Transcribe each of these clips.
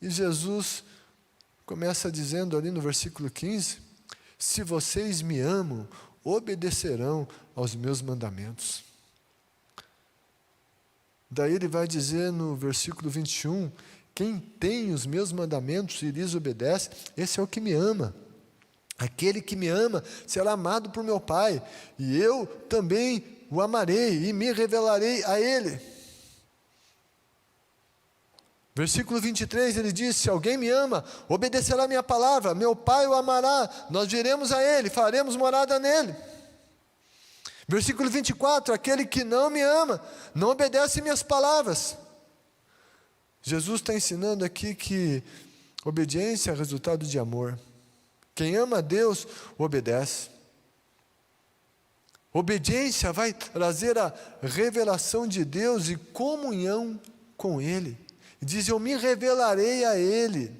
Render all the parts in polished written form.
E Jesus começa dizendo ali no versículo 15: se vocês me amam, obedecerão aos meus mandamentos. Daí ele vai dizer no versículo 21, quem tem os meus mandamentos e lhes obedece, esse é o que me ama. Aquele que me ama será amado por meu Pai, e eu também o amarei e me revelarei a ele. Versículo 23, ele diz: se alguém me ama, obedecerá a minha palavra, meu Pai o amará, nós viremos a ele, faremos morada nele. Versículo 24, aquele que não me ama, não obedece minhas palavras. Jesus está ensinando aqui que obediência é resultado de amor. Quem ama a Deus, obedece. Obediência vai trazer a revelação de Deus e comunhão com Ele. Diz, eu me revelarei a Ele.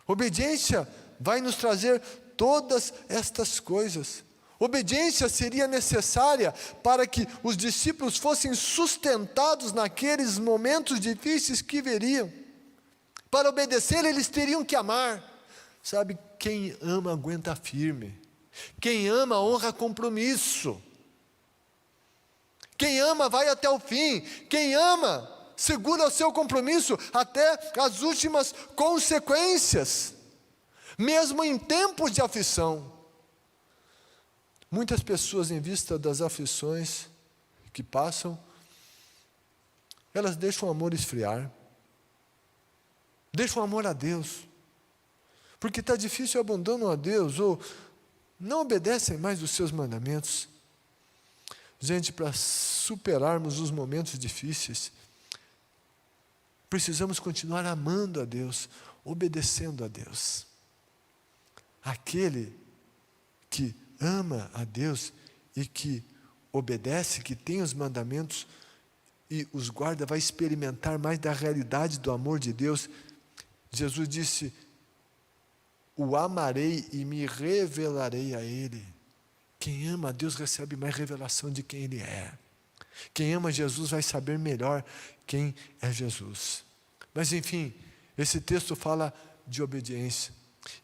Obediência vai nos trazer todas estas coisas. Obediência seria necessária para que os discípulos fossem sustentados naqueles momentos difíceis que viriam. Para obedecer, eles teriam que amar. Sabe, quem ama aguenta firme. Quem ama honra compromisso. Quem ama vai até o fim. Quem ama segura o seu compromisso até as últimas consequências, mesmo em tempos de aflição. Muitas pessoas, em vista das aflições que passam, elas deixam o amor esfriar, deixam o amor a Deus, porque está difícil, abandonam a Deus, ou não obedecem mais os seus mandamentos. Gente, para superarmos os momentos difíceis, precisamos continuar amando a Deus, obedecendo a Deus. Aquele que ama a Deus e que obedece, que tem os mandamentos e os guarda, vai experimentar mais da realidade do amor de Deus. Jesus disse, o amarei e me revelarei a Ele. Quem ama a Deus recebe mais revelação de quem Ele é. Quem ama Jesus vai saber melhor quem é Jesus. Mas enfim, esse texto fala de obediência.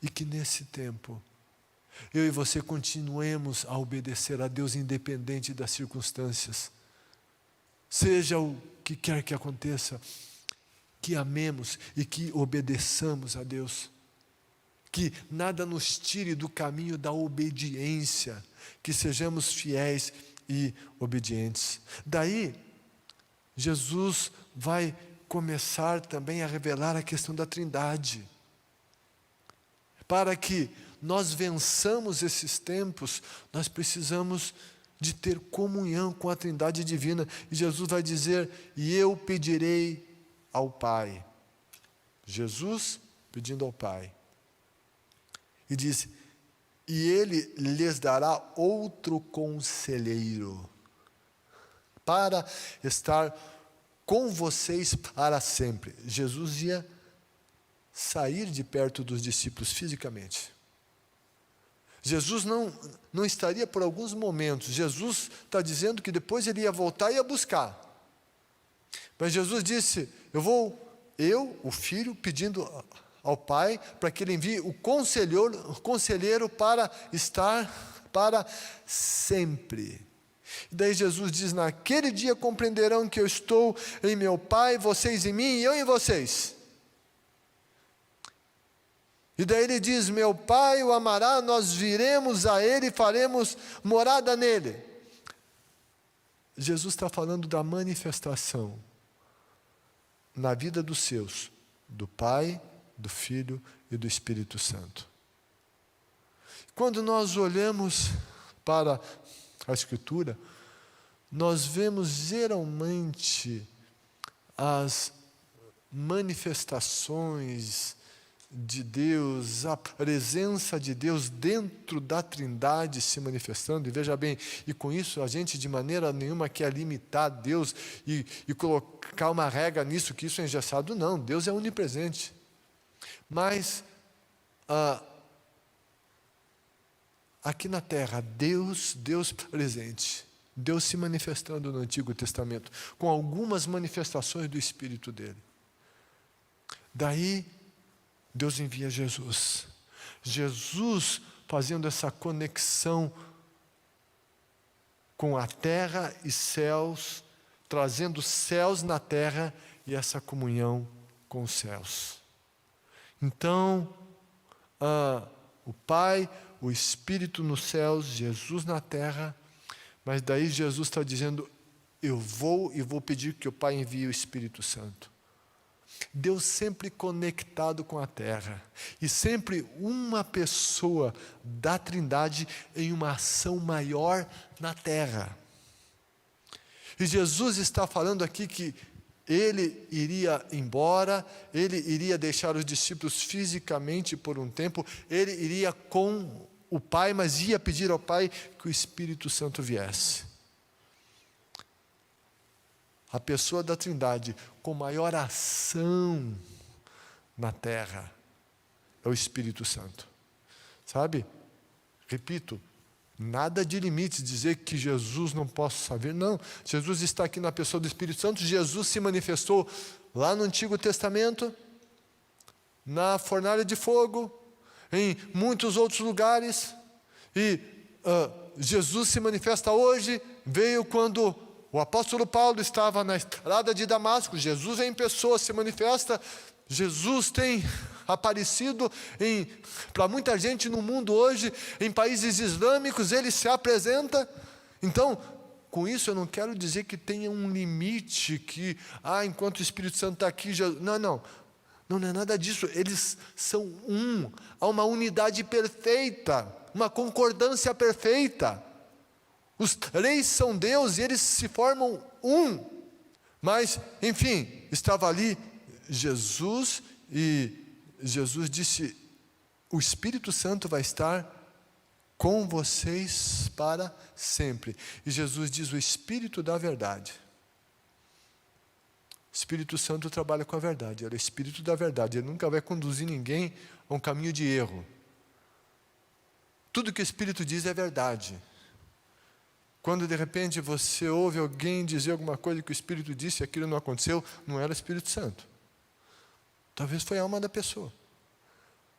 E que nesse tempo, eu e você continuemos a obedecer a Deus independente das circunstâncias. Seja o que quer que aconteça, que amemos e que obedeçamos a Deus. Que nada nos tire do caminho da obediência, que sejamos fiéis e obedientes. Daí, Jesus vai começar também a revelar a questão da Trindade. Para que nós vençamos esses tempos, nós precisamos de ter comunhão com a Trindade divina. E Jesus vai dizer, e eu pedirei ao Pai. Jesus pedindo ao Pai. E diz, e Ele lhes dará outro conselheiro, para estar com vocês para sempre. Jesus ia sair de perto dos discípulos fisicamente. Jesus não estaria por alguns momentos. Jesus está dizendo que depois Ele ia voltar e ia buscar. Mas Jesus disse, eu, o Filho, pedindo ao Pai, para que Ele envie o conselheiro para estar para sempre. E daí Jesus diz, naquele dia compreenderão que eu estou em meu Pai, vocês em mim e eu em vocês. E daí ele diz, meu Pai o amará, nós viremos a Ele e faremos morada nele. Jesus está falando da manifestação na vida dos seus, do Pai, do Filho e do Espírito Santo. Quando nós olhamos para a Escritura, nós vemos geralmente as manifestações de Deus, a presença de Deus dentro da Trindade se manifestando. E veja bem, e com isso a gente de maneira nenhuma quer limitar Deus e colocar uma regra nisso, que isso é engessado. Não, Deus é onipresente. Mas aqui na terra, Deus presente, Deus se manifestando no Antigo Testamento, com algumas manifestações do Espírito dele. Daí, Deus envia Jesus. Jesus fazendo essa conexão com a terra e céus, trazendo céus na terra e essa comunhão com os céus. Então, o Pai, o Espírito nos céus, Jesus na terra, mas daí Jesus está dizendo, eu vou e vou pedir que o Pai envie o Espírito Santo. Deus sempre conectado com a terra, e sempre uma pessoa da Trindade em uma ação maior na terra. E Jesus está falando aqui que Ele iria embora, Ele iria deixar os discípulos fisicamente por um tempo, Ele iria com o Pai, mas ia pedir ao Pai que o Espírito Santo viesse. A pessoa da Trindade com maior ação na terra é o Espírito Santo. Sabe? Repito, nada de limites dizer que Jesus não possa vir. Não, Jesus está aqui na pessoa do Espírito Santo. Jesus se manifestou lá no Antigo Testamento, na fornalha de fogo, em muitos outros lugares. E Jesus se manifesta hoje, veio quando o apóstolo Paulo estava na estrada de Damasco. Jesus em pessoa se manifesta. Jesus tem aparecido para muita gente no mundo hoje, em países islâmicos, Ele se apresenta. Então, com isso eu não quero dizer que tenha um limite, que enquanto o Espírito Santo está aqui, não é nada disso. Eles são um, há uma unidade perfeita, uma concordância perfeita. Os três são Deus e eles se formam um. Mas, enfim, estava ali Jesus e Jesus disse, o Espírito Santo vai estar com vocês para sempre. E Jesus diz, o Espírito da verdade. O Espírito Santo trabalha com a verdade, ele é o Espírito da verdade, ele nunca vai conduzir ninguém a um caminho de erro. Tudo que o Espírito diz é verdade. Quando de repente você ouve alguém dizer alguma coisa que o Espírito disse e aquilo não aconteceu, não era o Espírito Santo. Talvez foi a alma da pessoa. O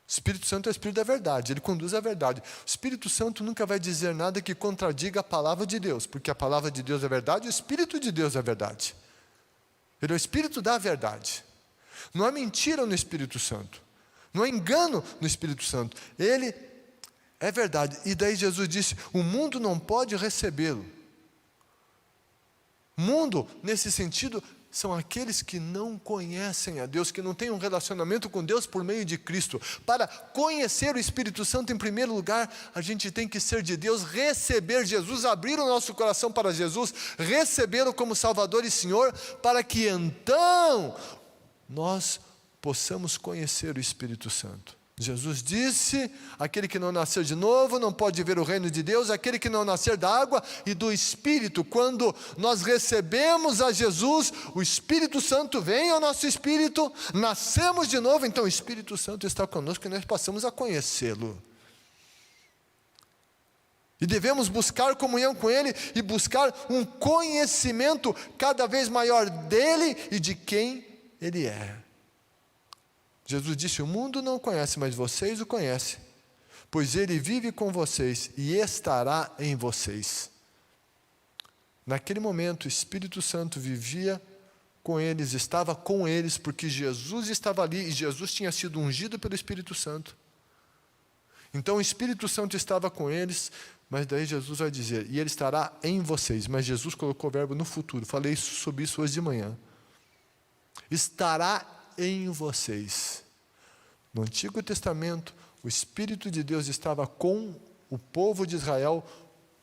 Espírito Santo é o Espírito da verdade, ele conduz a verdade. O Espírito Santo nunca vai dizer nada que contradiga a palavra de Deus, porque a palavra de Deus é verdade e o Espírito de Deus é verdade. Ele é o Espírito da verdade. Não há mentira no Espírito Santo, não há engano no Espírito Santo. Ele é verdade. E daí Jesus disse, o mundo não pode recebê-lo. Mundo, nesse sentido, são aqueles que não conhecem a Deus, que não têm um relacionamento com Deus por meio de Cristo. Para conhecer o Espírito Santo, em primeiro lugar, a gente tem que ser de Deus, receber Jesus, abrir o nosso coração para Jesus, recebê-lo como Salvador e Senhor, para que então nós possamos conhecer o Espírito Santo. Jesus disse, aquele que não nascer de novo não pode ver o reino de Deus. Aquele que não nascer da água e do Espírito. Quando nós recebemos a Jesus, o Espírito Santo vem ao nosso espírito, nascemos de novo, então o Espírito Santo está conosco e nós passamos a conhecê-lo. E devemos buscar comunhão com Ele e buscar um conhecimento cada vez maior dEle e de quem Ele é. Jesus disse, o mundo não conhece, mas vocês o conhecem, pois Ele vive com vocês e estará em vocês. Naquele momento, o Espírito Santo vivia com eles, estava com eles, porque Jesus estava ali e Jesus tinha sido ungido pelo Espírito Santo. Então o Espírito Santo estava com eles, mas daí Jesus vai dizer, e Ele estará em vocês. Mas Jesus colocou o verbo no futuro, falei sobre isso hoje de manhã. Estará em vocês. No Antigo Testamento, o Espírito de Deus estava com o povo de Israel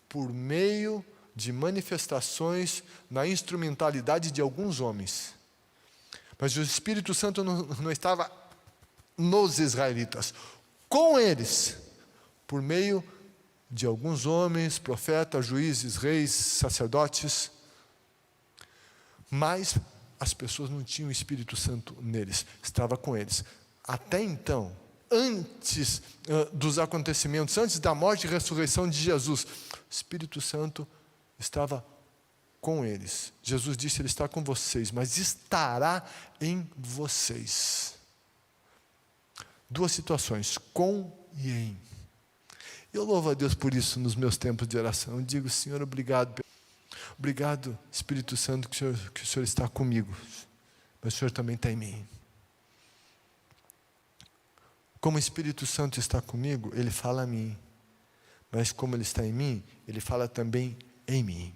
por meio de manifestações na instrumentalidade de alguns homens. Mas o Espírito Santo não estava nos israelitas, com eles, por meio de alguns homens, profetas, juízes, reis, sacerdotes. Mas as pessoas não tinham o Espírito Santo neles, estava com eles. Até então, antes dos acontecimentos, antes da morte e ressurreição de Jesus, o Espírito Santo estava com eles. Jesus disse, Ele está com vocês, mas estará em vocês. Duas situações, com e em. Eu louvo a Deus por isso nos meus tempos de oração. Eu digo, Senhor, obrigado. Obrigado, Espírito Santo, que o Senhor está comigo. Mas o Senhor também está em mim. Como o Espírito Santo está comigo, Ele fala a mim. Mas como Ele está em mim, Ele fala também em mim.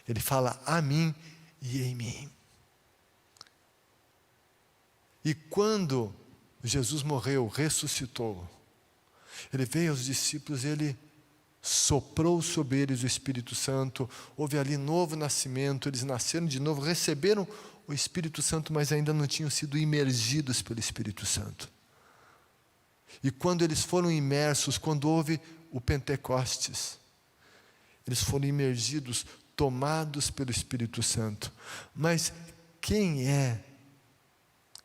Ele fala a mim e em mim. E quando Jesus morreu, ressuscitou, Ele veio aos discípulos, Ele soprou sobre eles o Espírito Santo, houve ali novo nascimento, eles nasceram de novo, receberam o Espírito Santo, mas ainda não tinham sido imergidos pelo Espírito Santo. E quando eles foram imersos, quando houve o Pentecostes, eles foram imergidos, tomados pelo Espírito Santo. Mas quem é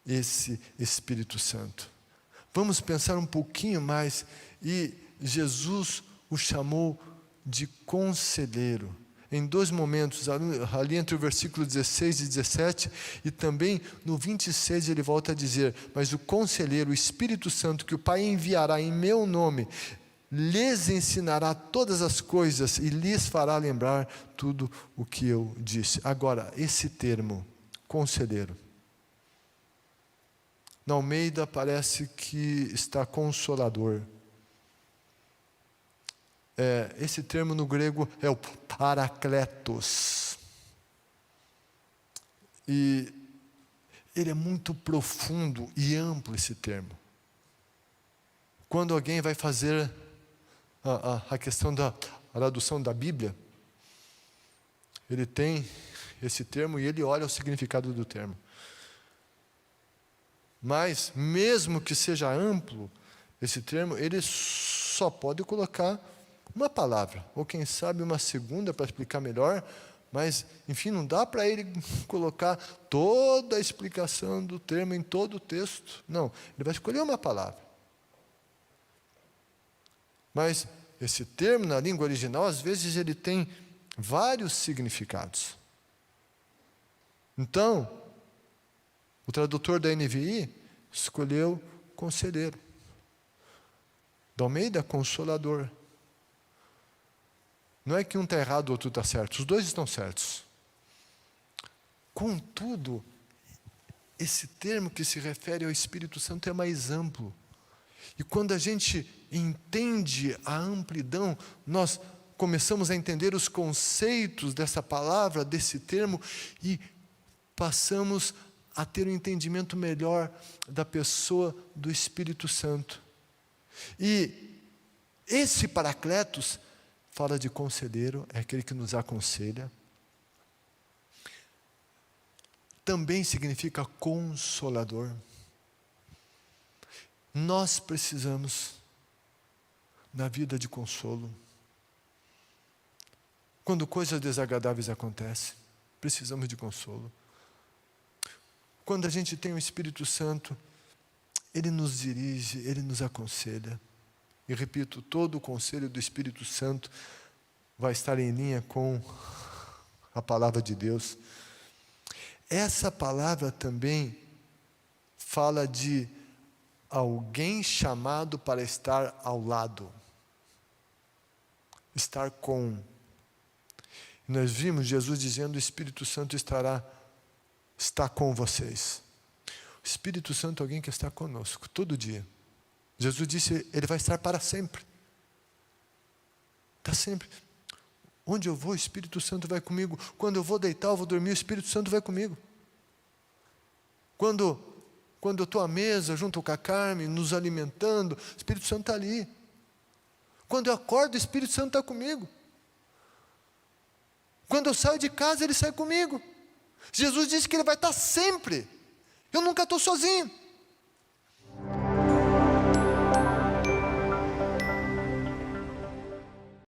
esse Espírito Santo? Vamos pensar um pouquinho mais. E Jesus o chamou de conselheiro, em dois momentos, ali entre o versículo 16 e 17, e também no 26 ele volta a dizer, mas o conselheiro, o Espírito Santo, que o Pai enviará em meu nome, lhes ensinará todas as coisas e lhes fará lembrar tudo o que eu disse. Agora, esse termo, conselheiro, na Almeida parece que está consolador. Esse termo no grego é o parakletos. E ele é muito profundo e amplo, esse termo. Quando alguém vai fazer a questão da tradução da Bíblia, ele tem esse termo e ele olha o significado do termo. Mas, mesmo que seja amplo esse termo, ele só pode colocar uma palavra, ou quem sabe uma segunda para explicar melhor, mas, enfim, não dá para ele colocar toda a explicação do termo em todo o texto. Não, ele vai escolher uma palavra. Mas esse termo, na língua original, às vezes ele tem vários significados. Então, o tradutor da NVI escolheu conselheiro. Da Almeida, consolador. Não é que um está errado, o outro está certo. Os dois estão certos. Contudo, esse termo que se refere ao Espírito Santo é mais amplo. E quando a gente entende a amplidão, nós começamos a entender os conceitos dessa palavra, desse termo, e passamos a ter um entendimento melhor da pessoa do Espírito Santo. E esse Paracletos fala de conselheiro, é aquele que nos aconselha. Também significa consolador. Nós precisamos, na vida, de consolo. Quando coisas desagradáveis acontecem, precisamos de consolo. Quando a gente tem o Espírito Santo, Ele nos dirige, Ele nos aconselha. E repito, todo o conselho do Espírito Santo vai estar em linha com a palavra de Deus. Essa palavra também fala de alguém chamado para estar ao lado, estar com. Nós vimos Jesus dizendo: o Espírito Santo está com vocês. O Espírito Santo é alguém que está conosco todo dia. Jesus disse, Ele vai estar para sempre. Está sempre. Onde eu vou, o Espírito Santo vai comigo. Quando eu vou deitar, eu vou dormir, o Espírito Santo vai comigo. Quando eu estou à mesa, junto com a Carmen, nos alimentando, o Espírito Santo está ali. Quando eu acordo, o Espírito Santo está comigo. Quando eu saio de casa, Ele sai comigo. Jesus disse que Ele vai estar sempre. Eu nunca estou sozinho.